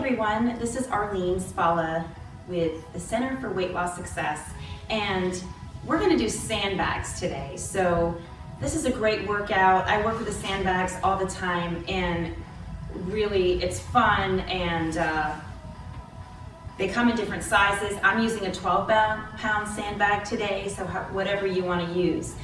everyone, this is Arlyne Spalla with the Center for Weight Loss Success, and we're going to do sandbags today. So this is a great workout. I work with the sandbags all the time, and really it's fun, and they come in different sizes. I'm using a 12-pound sandbag today, so whatever you want to use.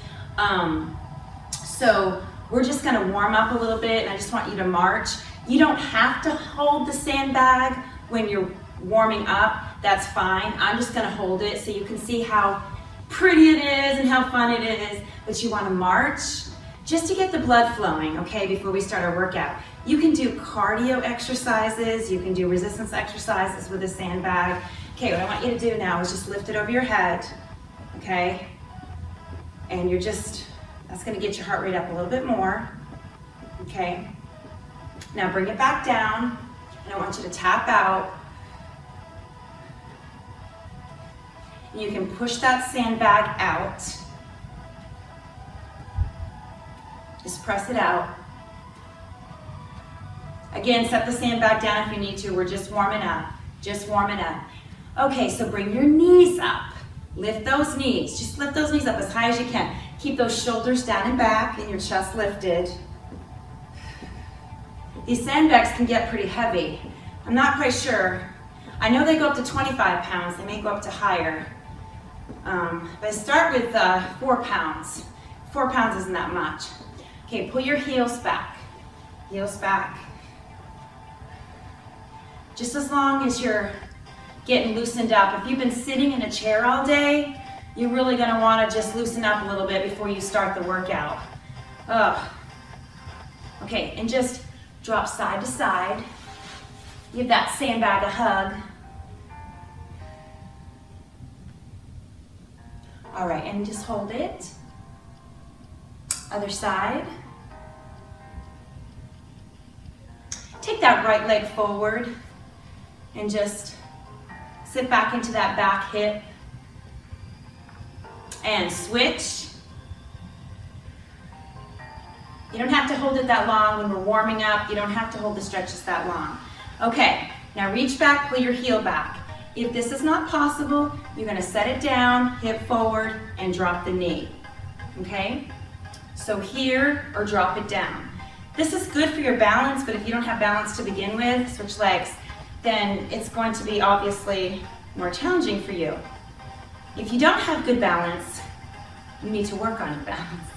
So we're just going to warm up a little bit, and I just want you to march. You don't have to hold the sandbag when you're warming up. That's fine. I'm just going to hold it so you can see how pretty it is and how fun it is. But you want to march just to get the blood flowing, okay, before we start our workout. You can do cardio exercises. You can do resistance exercises with a sandbag. Okay, what I want you to do now is just lift it over your head, okay? And that's going to get your heart rate up a little bit more, okay? Now bring it back down, and I want you to tap out. And you can push that sandbag out. Just press it out. Again, set the sandbag down if you need to. We're just warming up, just warming up. Okay, so bring your knees up. Lift those knees. Just lift those knees up as high as you can. Keep those shoulders down and back and your chest lifted. These sandbags can get pretty heavy. I'm not quite sure. I know they go up to 25 pounds. They may go up to higher. But I start with 4 pounds. 4 pounds isn't that much. Okay, pull your heels back. Heels back. Just as long as you're getting loosened up. If you've been sitting in a chair all day, you're really gonna wanna just loosen up a little bit before you start the workout. Okay, and just drop side to side. Give that sandbag a hug. All right, and just hold it. Other side. Take that right leg forward and just sit back into that back hip. And switch. You don't have to hold it that long when we're warming up. You don't have to hold the stretches that long. Okay, now reach back, pull your heel back. If this is not possible, you're gonna set it down, hip forward, and drop the knee, okay? So here, or drop it down. This is good for your balance, but if you don't have balance to begin with, switch legs, then it's going to be obviously more challenging for you. If you don't have good balance, you need to work on your balance.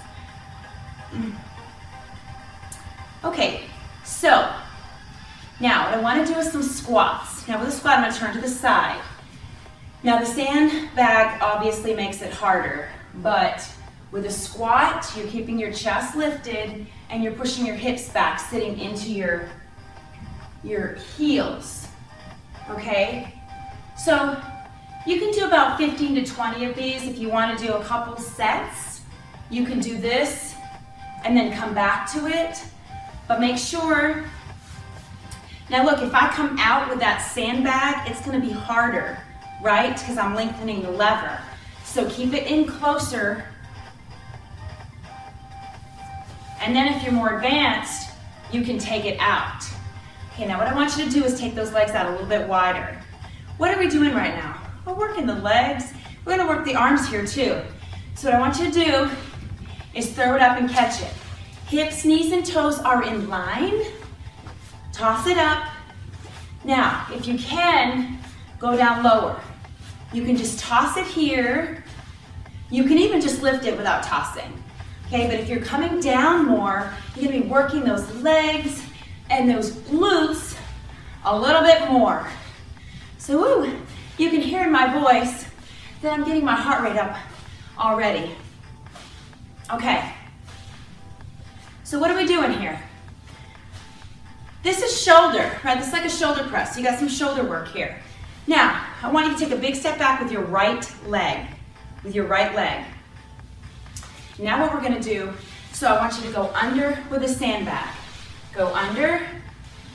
Okay, so now what I want to do is some squats. Now with a squat, I'm going to turn to the side. Now the sandbag obviously makes it harder, but with a squat, you're keeping your chest lifted and you're pushing your hips back, sitting into your heels, okay? So you can do about 15 to 20 of these. If you want to do a couple sets, you can do this and then come back to it. But make sure, now look, if I come out with that sandbag, it's going to be harder, right? Because I'm lengthening the lever. So keep it in closer. And then if you're more advanced, you can take it out. Okay, now what I want you to do is take those legs out a little bit wider. What are we doing right now? We're working the legs. We're going to work the arms here too. So what I want you to do is throw it up and catch it. Hips, knees, and toes are in line. Toss it up. Now, if you can, go down lower. You can just toss it here. You can even just lift it without tossing. Okay, but if you're coming down more, you're going to be working those legs and those glutes a little bit more. So, woo, you can hear in my voice that I'm getting my heart rate up already. Okay. So what are we doing here? This is shoulder, right? This is like a shoulder press. You got some shoulder work here. Now, I want you to take a big step back with your right leg. Now what we're gonna do, so I want you to go under with a sandbag. Go under,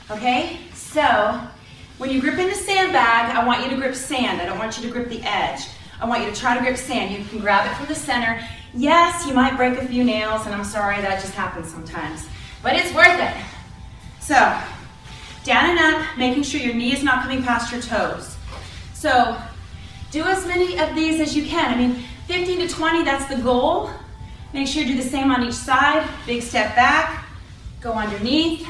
okay? So, when you grip in the sandbag, I want you to grip sand. I don't want you to grip the edge. I want you to try to grip sand. You can grab it from the center. Yes, you might break a few nails, and I'm sorry, that just happens sometimes. But it's worth it. So, Down and up, making sure your knee is not coming past your toes. So do as many of these as you can. I mean, 15 to 20, that's the goal. Make sure you do the same on each side. Big step back, go underneath,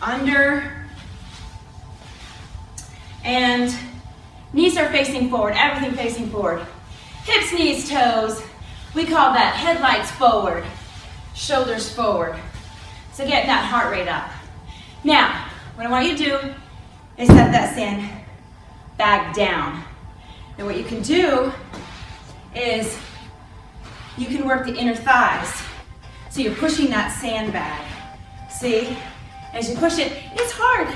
under, and knees are facing forward, everything facing forward. Hips, knees, toes. We call that headlights forward, shoulders forward. So getting that heart rate up. Now, what I want you to do is set that sand bag down. Now what you can do is you can work the inner thighs. So you're pushing that sandbag. See? As you push it, it's hard.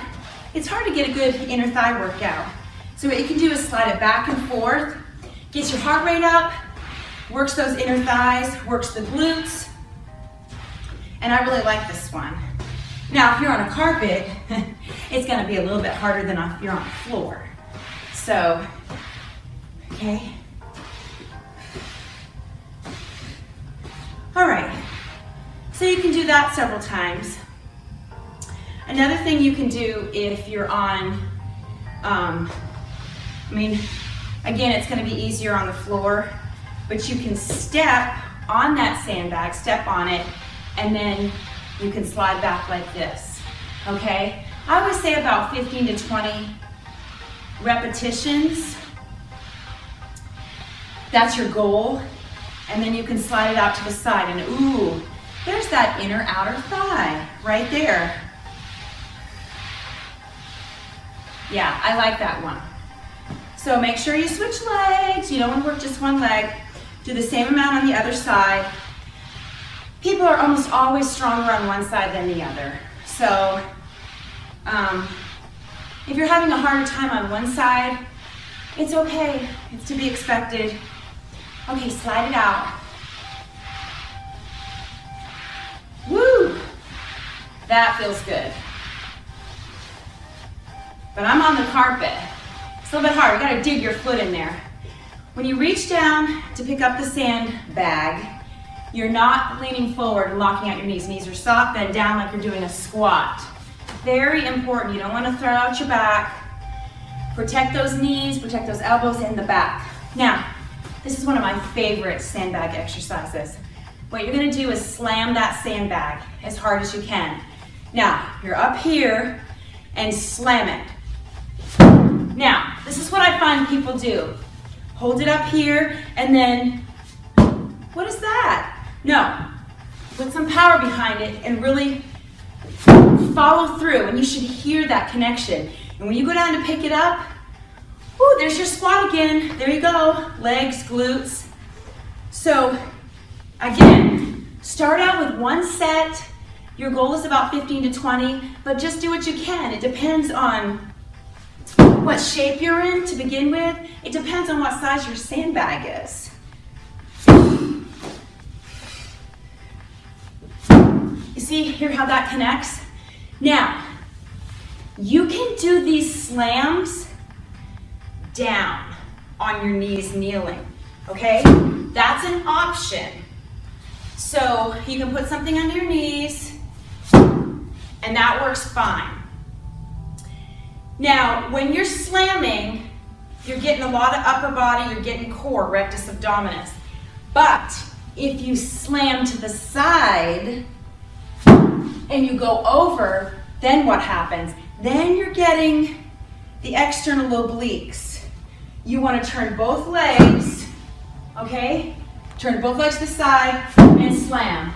It's hard to get a good inner thigh workout. So what you can do is slide it back and forth, gets your heart rate up, works those inner thighs, works the glutes. And I really like this one. Now, if you're on a carpet, it's gonna be a little bit harder than if you're on the floor. So, okay. All right, so you can do that several times. Another thing you can do if you're on, again, it's gonna be easier on the floor, but you can step on that sandbag, step on it, and then you can slide back like this, okay? I always say about 15 to 20 repetitions. That's your goal. And then you can slide it out to the side and ooh, there's that inner outer thigh right there. Yeah, I like that one. So make sure you switch legs. You don't want to work just one leg. Do the same amount on the other side. People are almost always stronger on one side than the other. So if you're having a harder time on one side, it's okay. It's to be expected. Okay, slide it out. Woo! That feels good. But I'm on the carpet. It's a little bit hard. You gotta dig your foot in there. When you reach down to pick up the sand bag, you're not leaning forward and locking out your knees. Knees are soft, bend down like you're doing a squat. Very important. You don't want to throw out your back. Protect those knees, protect those elbows in the back. Now, this is one of my favorite sandbag exercises. What you're gonna do is slam that sandbag as hard as you can. Now, you're up here and slam it. Now, this is what I find people do. Hold it up here and then, what is that? No, put some power behind it and really follow through, and you should hear that connection. And when you go down to pick it up, ooh, there's your squat again. There you go, legs, glutes. So again, start out with one set. Your goal is about 15 to 20, but just do what you can. It depends on what shape you're in to begin with. It depends on what size your sandbag is. You see here how that connects? Now, you can do these slams down on your knees kneeling, okay? That's an option. So you can put something under your knees and that works fine. Now, when you're slamming, you're getting a lot of upper body, you're getting core, rectus abdominis. But if you slam to the side and you go over, then what happens? Then you're getting the external obliques. You want to turn both legs, okay? Turn both legs to the side and slam.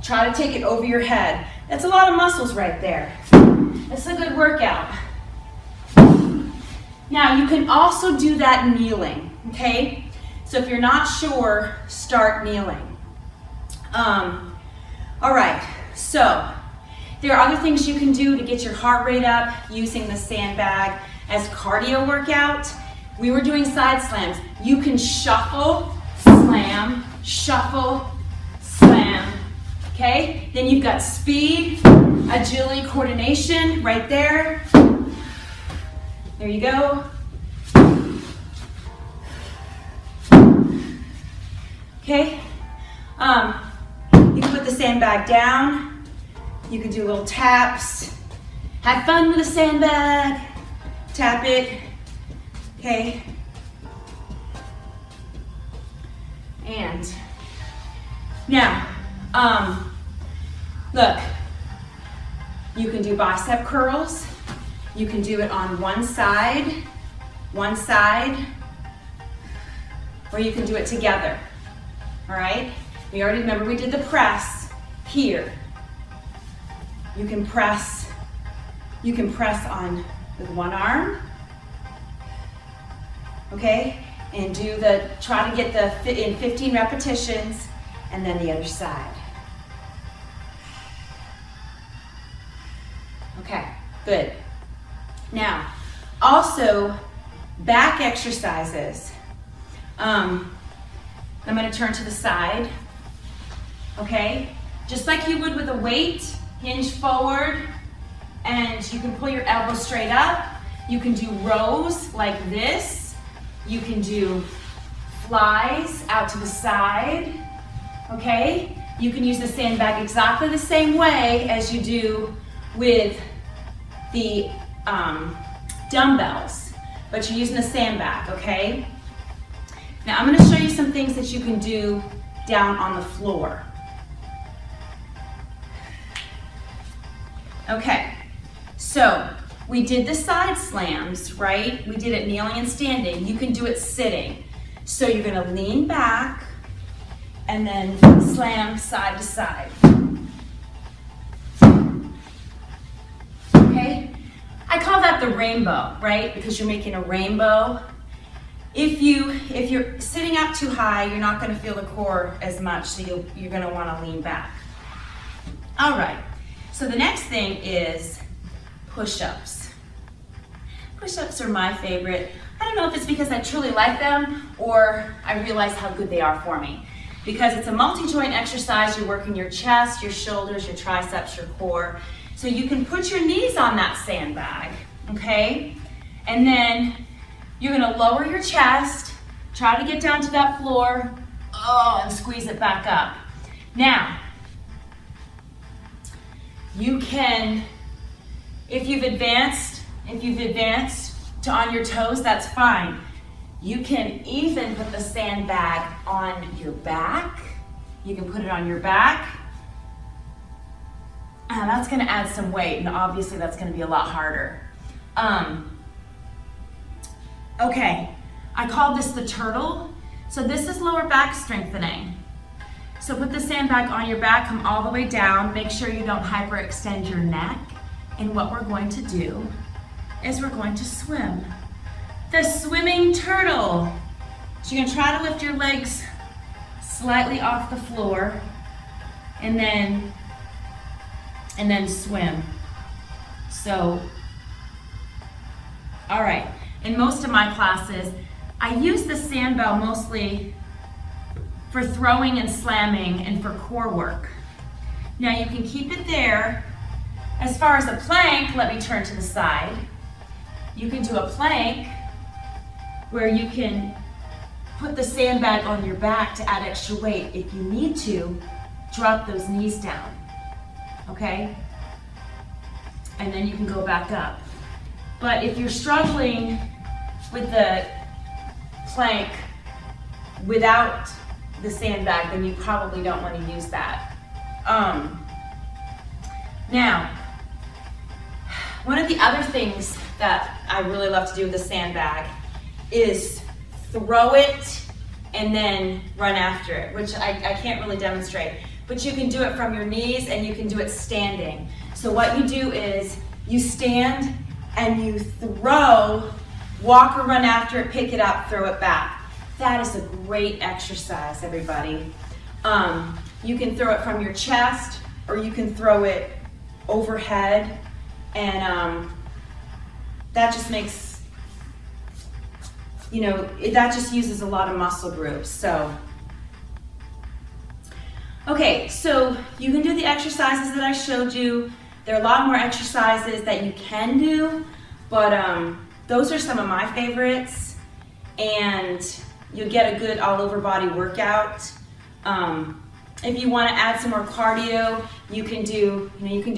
Try to take it over your head. That's a lot of muscles right there. That's a good workout. Now you can also do that kneeling, okay? So if you're not sure, start kneeling. All right, so there are other things you can do to get your heart rate up using the sandbag as cardio workout. We were doing side slams. You can shuffle, slam, okay? Then you've got speed, agility, coordination right there. There you go. Okay, you can put the sandbag down. You can do little taps. Have fun with a sandbag. Tap it, okay? And now, look, you can do bicep curls. You can do it on one side, or you can do it together, all right? We already, remember we did the press here. You can press on with one arm, okay? And try to get in 15 repetitions, and then the other side. Okay, good. Now, also back exercises. I'm gonna turn to the side, okay? Just like you would with a weight, hinge forward, and you can pull your elbow straight up. You can do rows like this. You can do flies out to the side, okay? You can use the sandbag exactly the same way as you do with the dumbbells, but you're using the sandbag, okay? Now I'm gonna show you some things that you can do down on the floor. Okay, so we did the side slams, right? We did it kneeling and standing. You can do it sitting. So you're gonna lean back and then slam side to side. Okay? I call that the rainbow, right? Because you're making a rainbow. If you're sitting up too high, you're not gonna feel the core as much, so you're gonna wanna lean back. All right, so the next thing is push-ups. Push-ups are my favorite. I don't know if it's because I truly like them or I realize how good they are for me. Because it's a multi-joint exercise, you're working your chest, your shoulders, your triceps, your core. So you can put your knees on that sandbag, okay? And then you're gonna lower your chest, try to get down to that floor, and squeeze it back up. Now, you can, if you've advanced to on your toes, that's fine. You can even put the sandbag on your back. You can put it on your back. And that's gonna add some weight, and obviously that's gonna be a lot harder. Okay, I call this the turtle. So this is lower back strengthening. So put the sandbag on your back, come all the way down, make sure you don't hyperextend your neck. And what we're going to do is we're going to swim. The swimming turtle. So you're gonna try to lift your legs slightly off the floor and then swim. So, all right. In most of my classes, I use the sandbell mostly for throwing and slamming and for core work. Now you can keep it there. As far as a plank, let me turn to the side. You can do a plank where you can put the sandbag on your back to add extra weight. If you need to, drop those knees down, okay? And then you can go back up. But if you're struggling with the plank without the sandbag, then you probably don't want to use that. Now, one of the other things that I really love to do with the sandbag is throw it and then run after it, which I can't really demonstrate. But you can do it from your knees and you can do it standing. So what you do is you stand and you throw, walk or run after it, pick it up, throw it back. That is a great exercise, everybody. You can throw it from your chest or you can throw it overhead, and that just makes, that just uses a lot of muscle groups. So, okay, so you can do the exercises that I showed you. There are a lot more exercises that you can do, but those are some of my favorites, and you'll get a good all-over body workout. If you want to add some more cardio, you can do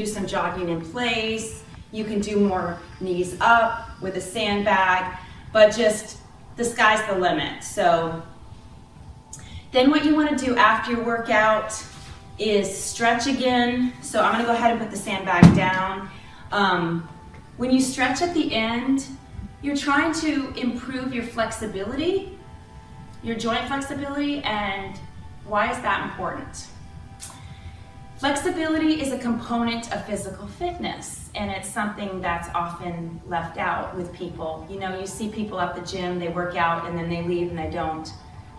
some jogging in place. You can do more knees up with a sandbag, but just the sky's the limit. So then what you want to do after your workout is stretch again. So I'm going to go ahead and put the sandbag down. When you stretch at the end, you're trying to improve your flexibility, your joint flexibility, and why is that important? Flexibility is a component of physical fitness, and it's something that's often left out with people. You know, you see people at the gym, they work out and then they leave and they don't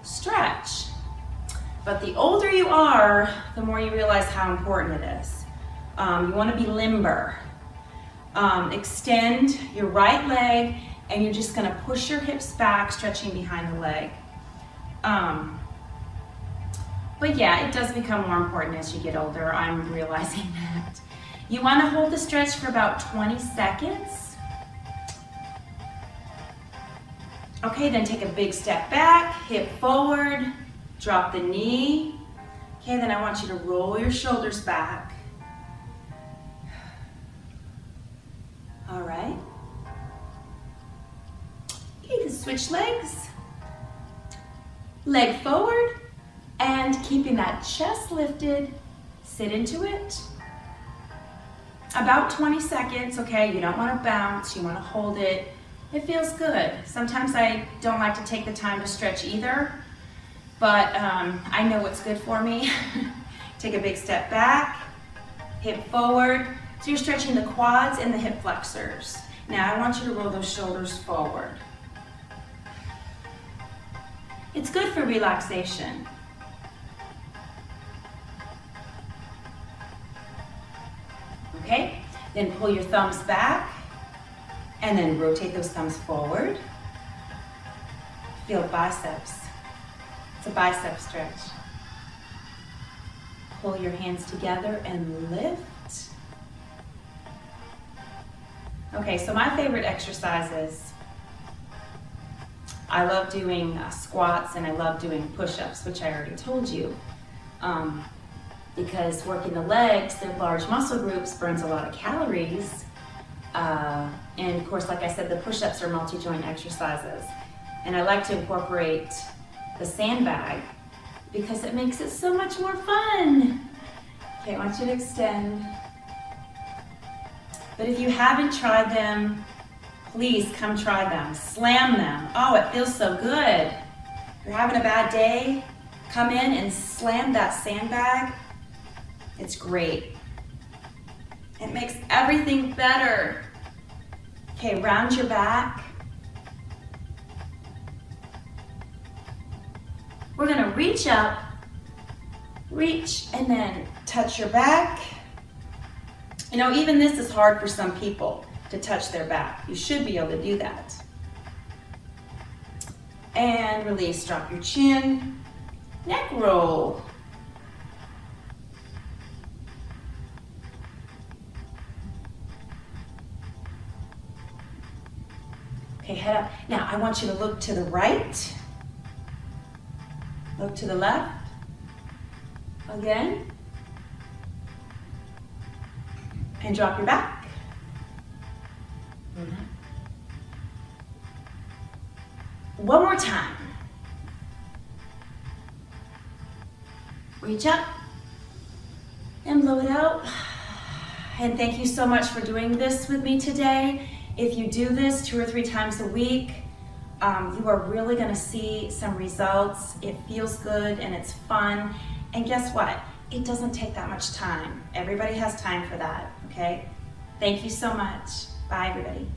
stretch. But the older you are, the more you realize how important it is. You want to be limber. Extend your right leg, and you're just going to push your hips back, stretching behind the leg. But yeah, it does become more important as you get older. I'm realizing that. You want to hold the stretch for about 20 seconds. Okay, then take a big step back, hip forward, drop the knee. Okay, then I want you to roll your shoulders back. All right. Okay, then switch legs. Leg forward, and keeping that chest lifted, sit into it. About 20 seconds, okay? You don't want to bounce, you want to hold it. It feels good. Sometimes I don't like to take the time to stretch either, but I know what's good for me. Take a big step back, hip forward. So you're stretching the quads and the hip flexors. Now I want you to roll those shoulders forward. It's good for relaxation. Okay, then pull your thumbs back and then rotate those thumbs forward. Feel biceps. It's a bicep stretch. Pull your hands together and lift. Okay, so my favorite exercises, I love doing squats and I love doing push-ups, which I already told you. Because working the legs, they're large muscle groups, burns a lot of calories. And of course, like I said, the push-ups are multi-joint exercises. And I like to incorporate the sandbag because it makes it so much more fun. Okay, I want you to extend. But if you haven't tried them, please come try them. Slam them. Oh, it feels so good. If you're having a bad day, come in and slam that sandbag. It's great. It makes everything better. Okay, round your back. We're gonna reach up, reach, and then touch your back. You know, even this is hard for some people to touch their back. You should be able to do that. And release, drop your chin, neck roll. Okay, head up. Now I want you to look to the right, look to the left, again, and drop your back. One more time. Reach up and blow it out. And thank you so much for doing this with me today. If you do this 2 or 3 times a week, you are really gonna see some results. It feels good and it's fun. And guess what? It doesn't take that much time. Everybody has time for that, okay? Thank you so much. Bye, everybody.